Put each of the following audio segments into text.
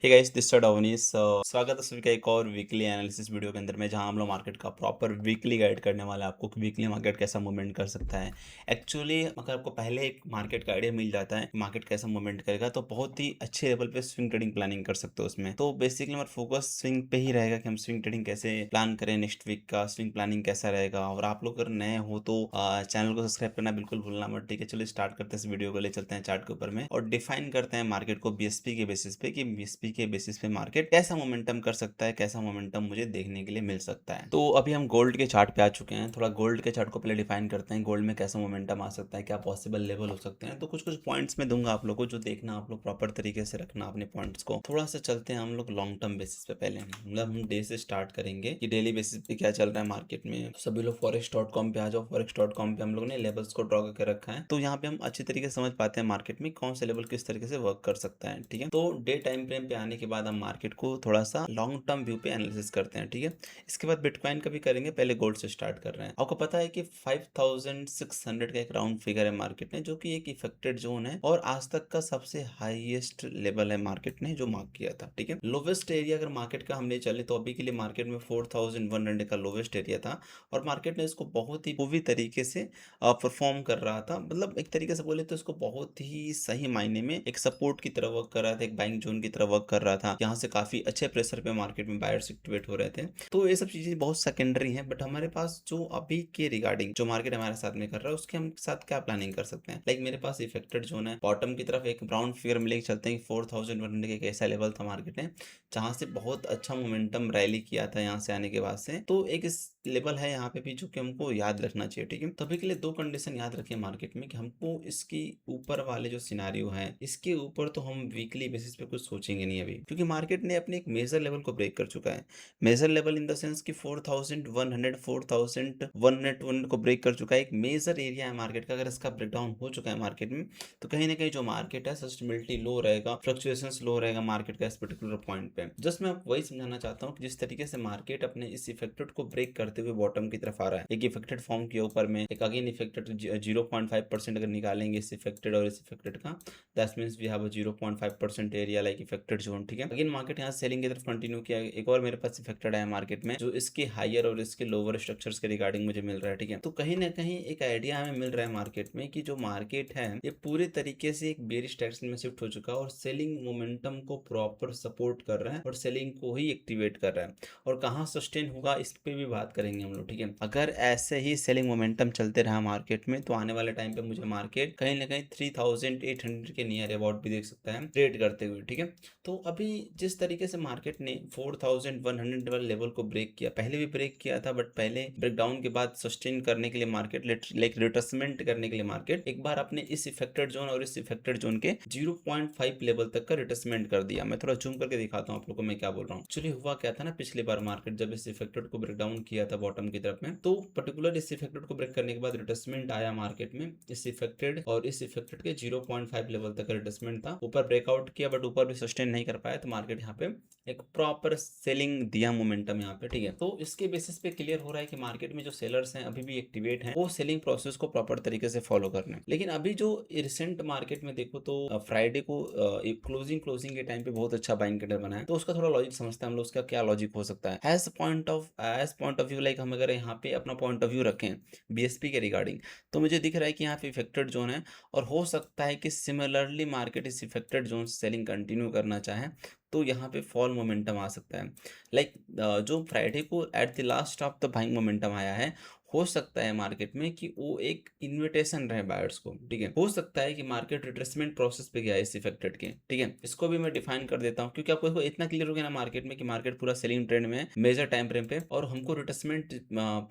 Hey guys, this side Avnish. स्वागत है सभी का एक और वीकली एनालिसिस वीडियो के अंदर में, जहां हम लोग मार्केट का प्रॉपर वीकली गाइड करने वाला है आपको कि वीकली मार्केट कैसा मूवमेंट कर सकता है। एक्चुअली अगर आपको पहले एक मार्केट का आइडिया मिल जाता है मार्केट कैसा मूवमेंट करेगा, तो बहुत ही अच्छे लेवल पे स्विंग ट्रेडिंग प्लानिंग कर सकते हो उसमें। तो बेसिकली हमारा फोकस स्विंग पे ही रहेगा कि हम स्विंग ट्रेडिंग कैसे प्लान करें, नेक्स्ट वीक का स्विंग प्लानिंग कैसा रहेगा। और आप लोग अगर नए हो तो चैनल को सब्सक्राइब करना बिल्कुल भूलना मत। ठीक है, चलो स्टार्ट करते हैं इस वीडियो को, ले चलते हैं चार्ट के ऊपर में और डिफाइन करते हैं मार्केट को बीएसपी के बेसिस पे कि बीएसपी के बेसिस पे मार्केट कैसा मोमेंटम कर सकता है, कैसा मोमेंटम मुझे देखने के लिए मिल सकता है। तो अभी हम गोल्ड के चार्ट पे आ चुके हैं। थोड़ा गोल्ड के चार्ट को पहले डिफाइन करते हैं, गोल्ड में कैसा मोमेंटम आ सकता है, क्या पॉसिबल लेवल हो सकते हैं। तो कुछ कुछ पॉइंट्स में दूंगा आप लोग को, जो देखना आप लोग प्रॉपर तरीके से रखना अपने पॉइंट्स को। थोड़ा सा चलते हैं हम लोग लॉन्ग टर्म बेसिस पे। पहले मतलब हम डे से स्टार्ट करेंगे कि डेली बेसिस पे क्या चल रहा है मार्केट में। तो सभी लोग फॉरेक्स.com पे आ जाओ। फॉरेक्स.com पे हम लोग ने लेवल्स को ड्रॉ करके रखा है, तो यहाँ पे हम अच्छी तरीके से समझ पाते हैं मार्केट में कौन सा लेवल किस तरीके से वर्क कर सकता है। ठीक है, तो डे टाइम फ्रेम पे आने के बाद हम मार्केट को थोड़ा सा लॉन्ग टर्म व्यू पे एनालिसिस करते हैं। ठीक है, इसके बाद बिटकॉइन का भी करेंगे, पहले गोल्ड से स्टार्ट कर रहे हैं। आपको पता है कि 5600 का एक राउंड फिगर है मार्केट ने, जो कि एक इफेक्टेड जोन है और आज तक का सबसे हाईएस्ट लेवल है मार्केट ने जो मार्क किया था। ठीक है, लोवेस्ट एरिया अगर मार्केट का हमने चले तो अभी के लिए मार्केट में 4100 का लोवेस्ट एरिया था और मार्केट ने इसको बहुत ही पूरी तरीके से परफॉर्म कर रहा था। मतलब एक तरीके से बोले तो इसको बहुत ही सही मायने में एक सपोर्ट की तरह वर्क कर रहा था, एक बाइंग जोन की तरह वर्क कर रहा था। यहाँ से काफी अच्छे प्रेशर पे मार्केट में बायर्स एक्टिवेट हो रहे थे। तो ये सब चीजें बहुत सेकेंडरी हैं, बट हमारे पास जो अभी के रिगार्डिंग जो मार्केट हमारे साथ में कर रहा है उसके हम साथ क्या प्लानिंग कर सकते हैं। लाइक मेरे पास इफेक्टेड जोन है, बॉटम की तरफ एक ब्राउन फिगर में लेके चलते हैं। 4100 का एक ऐसा लेवल था मार्केट ने जहां से बहुत अच्छा मोमेंटम रैली किया था यहाँ से आने के बाद से। तो एक इस लेवल है यहाँ पे भी जो कि हमको याद रखना चाहिए। ठीक है, तभी के लिए दो कंडीशन याद रखिए मार्केट में कि हमको इसकी ऊपर वाले जो सिनारियो है इसके ऊपर तो हम वीकली बेसिस पे कुछ सोचेंगे नहीं अभी, क्योंकि मार्केट ने अपने एक मेजर लेवल को ब्रेक कर चुका है। Major level in the sense कि 4100 4101 को ब्रेक कर चुका है। एक मेजर एरिया है मार्केट का। अगर इसका ब्रेकडाउन हो चुका है मार्केट में तो कहीं ना कहीं जो मार्केट है सस्टेनेबिलिटी लो रहेगा, फ्लक्चुएशंस लो रहेगा मार्केट का इस पर्टिकुलर पॉइंट पे। जस्ट मैं वही समझाना चाहता हूँ कि जिस तरीके से मार्केट अपने इस इफेक्टेड को ब्रेक करते हुए बॉटम की तरफ आ रहा है, एक इफेक्टेड फॉर्म के ऊपर में, एक अगेन इफेक्टेड 0.5% अगर निकालेंगे इस इफेक्टेड और इस इफेक्टेड का, that means we have a 0.5% area like affected zone. ठीक है, अगेन मार्केट यहाँ सेलिंग की तरफ कंटिन्यू किया। एक और मेरे पास इफेक्टेड है मार्केट में जो इसके हायर और इसके लोअर स्ट्रक्चर्स के रिगार्डिंग मुझे मिल रहा है। ठीक है, तो कहीं ना कहीं एक आइडिया हमें मिल रहा है मार्केट में कि जो मार्केट है ये पूरे तरीके से एक बेरिश डायरेक्शन में शिफ्ट हो चुका है और सेलिंग मोमेंटम को प्रॉपर सपोर्ट कर रहा है और सेलिंग को ही एक्टिवेट कर रहा है। और कहाँ सस्टेन होगा इस पे भी बात करेंगे हम लोग। ठीक है, अगर ऐसे ही सेलिंग मोमेंटम चलते रहा मार्केट में तो आने वाले टाइम पे मुझे मार्केट कहीं ना कहीं 3800 के नियर अबाउट भी देख सकता है ट्रेड करते हुए। ठीक है, तो अभी जिस तरीके से मार्केट ने 4100 वाले लेवल को ब्रेक किया, पहले भी ब्रेक किया था बट पहले ब्रेकडाउन के बाद सस्टेन करने के लिए मार्केट लाइक रिट्रेसमेंट करने के लिए मार्केट एक बार अपने इस इफेक्टेड जोन और इस इफेक्टेड जोन के 0.5 लेवल तक का रिट्रेसमेंट कर दिया। मैं थोड़ा जूम करके दिखाता हूँ आप लोगों को मैं क्या बोल रहा हूँ। एक्चुअली हुआ क्या था ना, पिछली बार मार्केट जब इस इफेक्टेड को ब्रेक डाउन किया था बॉटम की तरफ में, तो पर्टिकुलर इस इफेक्टेड को ब्रेक करने के बाद रिट्रेसमेंट आया मार्केट में। इस इफेक्टेड और इस इफेक्टेड के 0.5 लेवल तक का रिट्रेसमेंट था, ऊपर ब्रेकआउट किया बट ऊपर भी सस्टेन नहीं कर पाया, तो मार्केट यहाँ पे एक प्रॉपर सेलिंग दिया मोमेंटम यहाँ पे। ठीक है, तो इसके बेसिस पे क्लियर हो रहा है कि मार्केट में जो सेलर्स हैं अभी भी एक्टिवेट हैं, वो सेलिंग प्रोसेस को प्रॉपर तरीके से फॉलो कर रहे हैं। लेकिन अभी जो रिसेंट मार्केट में देखो तो फ्राइडे को क्लोजिंग के टाइम पे बहुत अच्छा बाइंग कैंडल बना है, तो उसका थोड़ा लॉजिक समझते हैं हम लोग। उसका क्या लॉजिक हो सकता है as point of view, like हम अगर यहाँ पे अपना पॉइंट ऑफ व्यू रखें बीएसपी के रिगार्डिंग, तो मुझे दिख रहा है कि यहाँ पे इफेक्टेड जोन है और हो सकता है कि सिमिलरली मार्केट इस इफेक्टेड जोन से सेलिंग कंटिन्यू करना चाहे तो यहाँ पे फॉल मोमेंटम आ सकता है। लाइक जो फ्राइडे को at the last of the buying momentum आया है, हो सकता है मार्केट में कि वो एक इन्विटेशन रहे बायर्स को। ठीक है, हो सकता है कि मार्केट रिट्रेसमेंट प्रोसेस पे गया इस इफेक्टेड के। ठीक है, इसको भी मैं डिफाइन कर देता हूँ क्योंकि आपको इतना क्लियर हो गया ना मार्केट में कि मार्केट पूरा सेलिंग ट्रेंड में मेजर टाइम फ्रेम पे और हमको रिट्रेसमेंट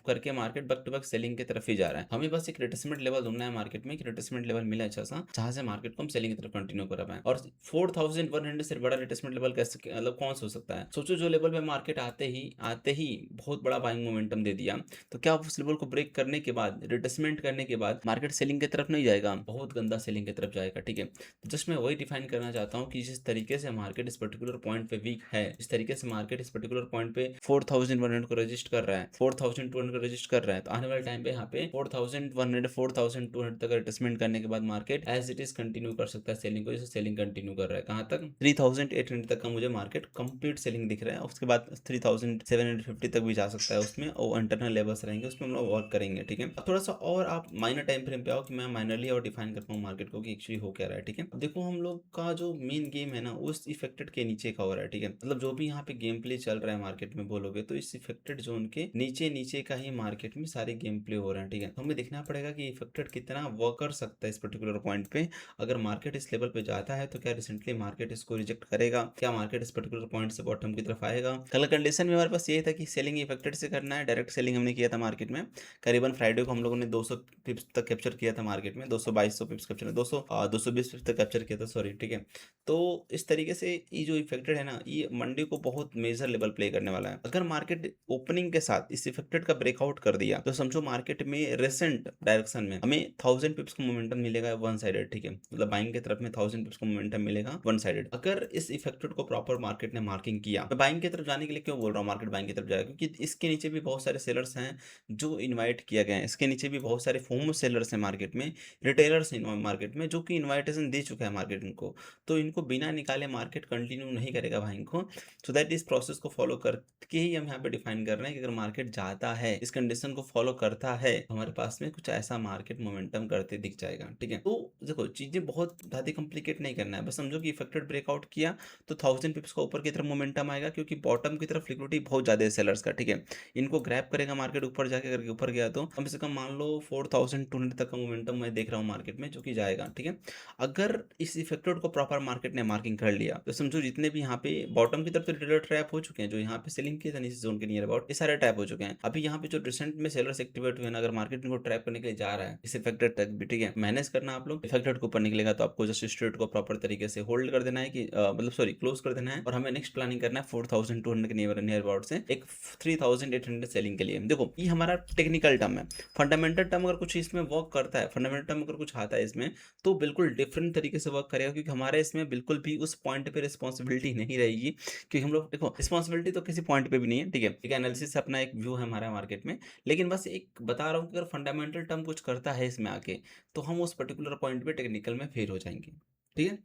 करके market back to back selling की तरफ ही जा रहा है। हमें बस एक रिट्रेसमेंट लेवल ढूंढना है मार्केट में कि रिट्रेसमेंट लेवल मिला अच्छा सा जहां से मार्केट को हम सेलिंग की तरफ कंटिन्यू कर पाए। और 4100 से बड़ा रिट्रेसमेंट लेवल कैसे मतलब कौन सा हो सकता है? सोचो जो लेवल पे मार्केट आते ही बहुत बड़ा बाइंग मोमेंटम दे दिया, तो क्या उस लेवल को ब्रेक करने के बाद, रिट्रेसमेंट करने के बाद मार्केट सेलिंग की तरफ नहीं जाएगा, बहुत गंदा सेलिंग की तरफ जाएगा। ठीक है, तो जस्ट मैं वही डिफाइन करना चाहता हूँ कि जिस तरीके से मार्केट इस पर्टिकुलर पॉइंट पे वीक है, इस तरीके से मार्केट इस पर्टिकुलर पॉइंट पे 4100 को रजिस्ट कर रहा है, 4200 को रजिस्ट कर रहा है, तो आने वाले टाइम पे यहाँ पे 4100 4200 तक रिट्रेसमेंट करने के बाद market as it is continue कर सकता है सेलिंग को, जैसे सेलिंग कंटिन्यू कर रहा है कहाँ तक 3800 तक का मुझे मार्केट कंप्लीट सेलिंग दिख रहा है। उसके बाद 3750 तक भी जा सकता है, उसमें और इंटरनल लेवल्स रहेंगे, उसमें हम लोग वर्क करेंगे। ठीक है, अब थोड़ा सा और आप माइनर टाइम फ्रेम पे आओ कि मैं माइनरली और डिफाइन कर पाऊँ मार्केट को कि एक्चुअली हो क्या रहा है। ठीक है, अब देखो हम लोग का जो मेन गेम है ना उस इफेक्टेड के नीचे का हो रहा है। ठीक है, मतलब जो भी यहाँ पे गेम प्ले चल रहा है मार्केट में बोलोगे तो इस इफेक्टेड जोन के नीचे नीचे का ही मार्केट में सारे गेम प्ले हो रहे हैं। ठीक है, तो हमें देखना पड़ेगा कि इफेक्टेड कितना वर्क कर सकता है इस पर्टिकुलर पॉइंट पे। अगर मार्केट इस लेवल पे जाता है तो क्या रिसेंटली मार्केट इसको रिजेक्ट करेगा, क्या मार्केट इस पर्टिकुलर पॉइंट से बॉटम की तरफ आएगा। कल कंडीशन में हमारे पास ये था कि सेलिंग इफेक्टेड से करना है, डायरेक्ट सेलिंग हमने किया था मार्केट में। करीबन फ्राइडे को हम लोगों ने 200 पिप्स तक कैप्चर किया था मार्केट में, 200 पिप्स कैप्चर 220 पिप्स तक कैप्चर किया था, सॉरी। ठीक है, तो इस तरीके से ये जो इफेक्टेड है ना ये मंडे को बहुत मेजर लेवल प्ले करने वाला है। अगर मार्केट ओपनिंग के साथ इस इफेक्टेड का ब्रेकआउट कर दिया तो समझो मार्केट में रिसेंट डायरेक्शन में हमें 1000 पिप्स का मोमेंटम मिलेगा वन साइडेड। ठीक है, मतलब बाइंग की तरफ में 1000 पिप्स का मोमेंटम मिलेगा वन साइडेड। अगर इस इफेक्टेड को प्रॉपर मार्केट ने मार्किंग किया, मैं बाइंग की तरफ जाने के लिए क्यों बोल रहा हूँ मार्केट बाइंग की तरफ जाएगा, क्योंकि इसके नीचे भी बहुत सारे सेलर्स हैं जो इन्वाइट किया गया है, इसके नीचे भी बहुत सारे फोमो सेलर्स हैं मार्केट में, रिटेलर्स हैं मार्केट में जो कि इन्वाइटेशन दे चुका है मार्केट इनको, तो इनको बिना निकाले मार्केट कंटिन्यू नहीं करेगा भाई इनको। सो दैट इस प्रोसेस को फॉलो करके ही हम यहाँ पे डिफाइन कर रहे हैं कि अगर मार्केट जाता है इस कंडीशन को फॉलो करता है हमारे पास में कुछ ऐसा मार्केट मोमेंटम करते दिख जाएगा। ठीक है, तो देखो चीजें बहुत ज्यादा कॉम्प्लिकेट नहीं करना है, बस समझो कि इफेक्टेड ब्रेकआउट किया तो 1000 पिप्स का ऊपर की तरफ मोमेंटम आएगा, क्योंकि बॉटम की तरफ लिक्विडिटी बहुत ज्यादा है सेलर्स का। ठीक है, इनको ग्रैब करेगा मार्केट, ऊपर जाके करके ऊपर गया तो कम से कम मान लो 4200 तक का मोमेंटम मैं देख रहा हूँ मार्केट में जो कि जाएगा। ठीक है, अगर इस इफेक्टेड को प्रॉपर मार्केट ने मार्किंग कर लिया तो समझो जितने भी यहाँ पे बॉटम की तरफ तो रिटेलर ट्रैप हो चुके हैं, जो यहाँ पे सेलिंग किए थे नीचे जोन के नियर अबाउट, ये सारे ट्रैप हो चुके हैं। अभी यहाँ पे जो रिसेंट में सेलर्स एक्टिवेट हुए ना, अगर मार्केट इनको ट्रैप करने के लिए जा रहा है इस इफेक्टेड तक भी, ठीक है, मैनेज करना आप लोग। इफेक्टेड को ऊपर निकलेगा तो आपको जस्ट स्ट्रेट को प्रॉपर तरीके से होल्ड कर देना है कि मतलब सॉरी क्लोज कर देना है, और हमें नेक्स्ट प्लानिंग करना है 4200 के नियर अबाउट से एक 3800 सेलिंग के लिए। देखो ये हमारा टेक्निकल टर्म है, फंडामेंटल टर्म अगर कुछ इसमें वर्क करता है, फंडामेंटल टर्म अगर कुछ आता है इसमें तो बिल्कुल डिफरेंट तरीके से वर्क करेगा, क्योंकि हमारे इसमें बिल्कुल भी उस पॉइंट पे रिस्पॉन्सिबिलिटी नहीं रहेगी, क्योंकि हम लोग देखो रिस्पॉन्सिबिलिटी तो किसी पॉइंट पे भी नहीं है। ठीक है, एक एनालिसिस अपना एक व्यू है हमारा मार्केट में, लेकिन बस एक बता रहा हूँ कि अगर फंडामेंटल टर्म कुछ करता है इसमें आके तो हम उस पर्टिकुलर पॉइंट पे टेक्निकल में फेल हो जाएंगे। ठीक है,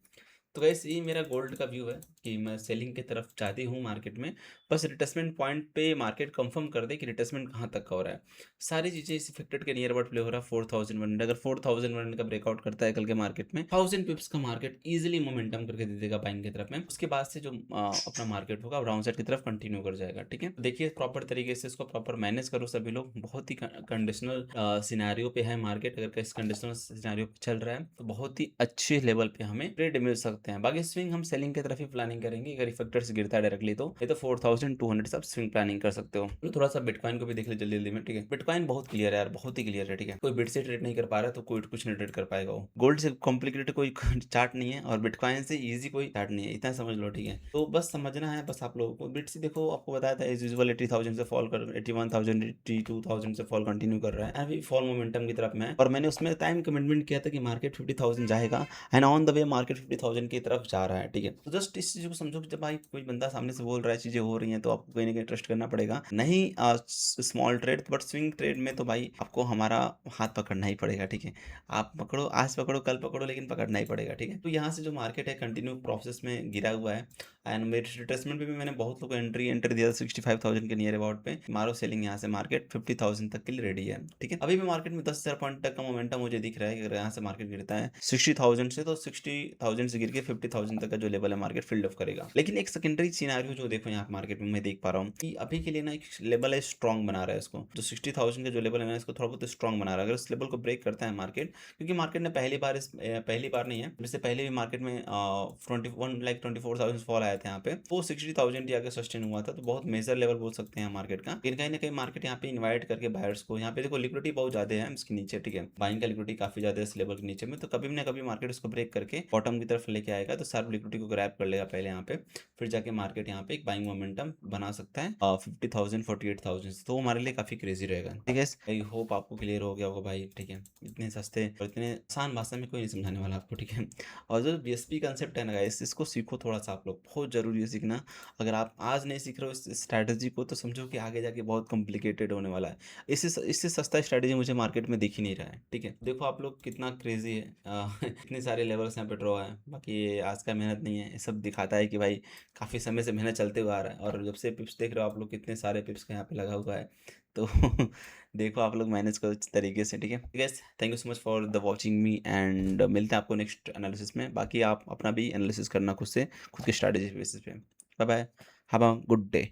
तो गैस ये मेरा गोल्ड का व्यू है कि मैं सेलिंग की तरफ चाहती हूँ मार्केट में, बस रिटेसमेंट पॉइंट पे मार्केट कंफर्म कर दे कि रिटेसमेंट कहाँ तक का हो रहा है। सारी चीज़ें इस इफेक्टेड के नियर अबाउट प्ले हो रहा है 4100। अगर 4100 का ब्रेकआउट करता है कल के मार्केट में 1000 पिप्स का मार्केट इजीली मोमेंटम करके दे देगा बाइंग की तरफ में, उसके बाद से जो अपना मार्केट होगा डाउन साइड की तरफ कंटिन्यू कर जाएगा। ठीक है, तो देखिए प्रॉपर तरीके से इसको प्रॉपर मैनेज करो सभी लोग। बहुत ही कंडीशनल सिनेरियो पे है मार्केट, अगर इस कंडीशनल सिनेरियो पे चल रहा है तो बहुत ही अच्छे लेवल पे हमें ट्रेड मिल सकते हैं। बाकी स्विंग हम सेलिंग की तरफ ही प्लानिंग करेंगे, अगर इफेक्टर से गिरता है डायरेक्टली तो ये तो 4200 से आप स्विंग प्लानिंग कर सकते हो। तो थोड़ा सा बिटकॉइन को भी देख ले जल्दी जल्दी में। ठीक है, बिटकॉइन बहुत क्लियर है यार, बहुत ही क्लियर है। ठीक है, कोई बिट से ट्रेड नहीं कर पा रहा है तो कोई कुछ नहीं ट्रेड कर पाएगा। वो गोल्ड से कॉम्प्लिकेटेड कोई चार्ट नहीं है और बिटकॉइन से इजी कोई चार्ट नहीं है, इतना समझ लो। ठीक है, तो बस समझना है बस आप लोगों को। बिट से देखो आपको बताया था एज यूजुअल 80,000 से फॉल कर 81,000 82,000 से फॉल कंटिन्यू कर रहा है, अभी फॉल मोमेंटम की तरफ में है, और मैंने उसमें टाइम कमिटमेंट किया था कि मार्केट 50,000 जाएगा and on the way market 50,000 की तरफ जा रहा है। ठीक है, तो जस्ट इस चीज को समझो कि जब भाई कोई बंदा सामने से बोल रहा है चीजें हो रही हैं तो आपको कहीं ना कहीं ट्रस्ट करना पड़ेगा। नहीं small trade but swing trade में तो भाई आपको हमारा हाथ पकड़ना ही पड़ेगा। ठीक है, आप पकड़ो, आज पकड़ो कल पकड़ो, लेकिन पकड़ना ही पड़ेगा। ठीक है, तो यहाँ से जो मार्केट है कंटिन्यू प्रोसेस में गिरा हुआ है एंड मेरे रिट्रेसमेंट पे भी मैंने बहुत लोग को एंट्री दिया था 65,000 के नियर अबाउट पे। मारो सेलिंग यहाँ से मार्केट 50,000 तक के लिए रेडी है। ठीक है, अभी भी मार्केट में 10,000 पॉइंट तक का मोमेंटम मुझे दिख रहा है कि अगर यहाँ से मार्केट गिरता है 60,000 से तो 60,000 से गिर के 50,000 तक का जो लेवल है मार्केट फील्ड ऑफ करेगा। लेकिन एक सेकेंडरी सिनेरियो जो देखो यहाँ मार्केट में मैं देख पा रहा हूँ कि अभी के लिए ना एक लेवल है स्ट्रॉन्ग बना रहा है इसको, जो 60,000 का जो लेवल है ना इसको थोड़ा बहुत स्ट्रॉन्ग बना रहा है। अगर इस लेवल को ब्रेक करता है मार्केट, क्योंकि मार्केट ने पहली बार नहीं है, इससे पहले भी मार्केट में 24,000 फॉल आया था यहाँ पे, वो 60,000 आगे सस्टेन हुआ था, तो बहुत मेजर लेवल बोल सकते हैं मार्केट का। लेकिन कहीं ना कहीं मार्केट यहाँ पे इन्वाइट करके बायर्स को, यहाँ पे देखो लिक्विडिटी बहुत ज्यादा है इसके नीचे। ठीक है, बाइंग का लिक्विडिटी काफी ज्यादा है इस लेवल के नीचे में, तो कभी ना कभी मार्केट इसको ब्रेक करके बॉटम की तरफ लेके आएगा तो शार्प लिक्विडिटी को ग्रैब कर लेगा पहले यहाँ पे, फिर जाके मार्केट यहाँ पे एक बाइंग मोमेंटम बना सकता है 50,000 48,000 तो वो हमारे लिए काफ़ी क्रेजी रहेगा। ठीक है, आई होप आपको क्लियर हो गया होगा भाई। ठीक है, इतने सस्ते और इतने आसान भाषा में कोई नहीं समझाने वाला आपको। ठीक है, और जो बीएसपी कंसेप्ट है ना गाइस, इसको सीखो थोड़ा सा आप लोग, बहुत ज़रूरी है सीखना। अगर आप आज नहीं सीख रहे हो इस स्ट्रैटेजी को तो समझो कि आगे जाके बहुत कॉम्प्लिकेटेड होने वाला है। इससे सस्ता स्ट्रैटेजी मुझे मार्केट में दिख ही नहीं रहा है। ठीक है, देखो आप लोग कितना क्रेजी है इतने सारे लेवल्स यहाँ पे ड्रॉ है। बाकी ये आज का मेहनत नहीं है, ये सब दिखाता है कि भाई काफ़ी समय से मेहनत चलते हुए आ रहा है। और जब से पिप्स देख रहे हो आप लोग, कितने सारे पिप्स का यहाँ पे लगा हुआ है तो देखो आप लोग मैनेज करो इस तरीके से। ठीक है gas, thank you so much for the watching me and मिलते हैं आपको नेक्स्ट एनालिसिस में। बाकी आप अपना भी एनालिसिस करना खुद से, खुद की स्ट्रैटेजी बेसिस पे। Bye bye, have a good day.